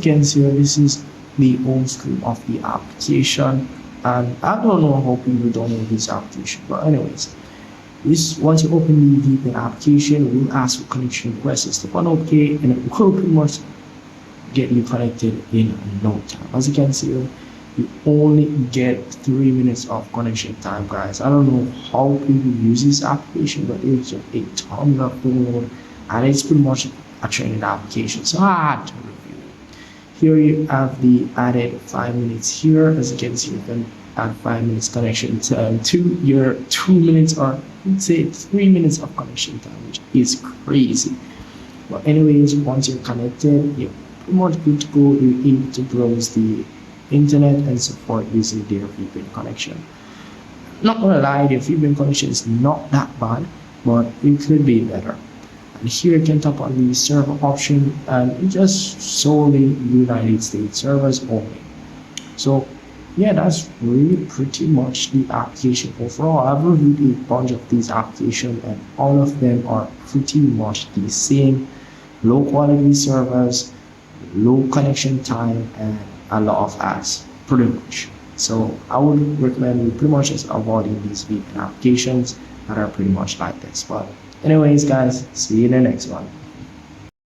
can see, this is the home screen of the application, and I don't know how people don't know this application, but anyways, this once you open the VPN application, it will ask for connection request. Step on OK, and it will pretty much get you connected in no time. As you can see, you only get 3 minutes of connection time, guys. I don't know how people use this application, but it's just a ton of download, and it's pretty much a training application, so I had to review it. Here you have the added 5 minutes here. As you can see, you can add 5 minutes connection time to your 2 minutes, or let's say 3 minutes of connection time, which is crazy. But anyways, once you're connected, you're pretty much good to go. You're able to browse the internet and support using their VPN connection. Not gonna lie, their VPN connection is not that bad, but it could be better. And here you can tap on the server option, and it just solely United States servers only. So yeah, that's really pretty much the application overall. I've reviewed a bunch of these applications, and all of them are pretty much the same. Low quality servers, low connection time, and a lot of ads, pretty much. So I would recommend you pretty much just avoiding these VPN applications that are pretty much like this. But anyways, guys, see you in the next one.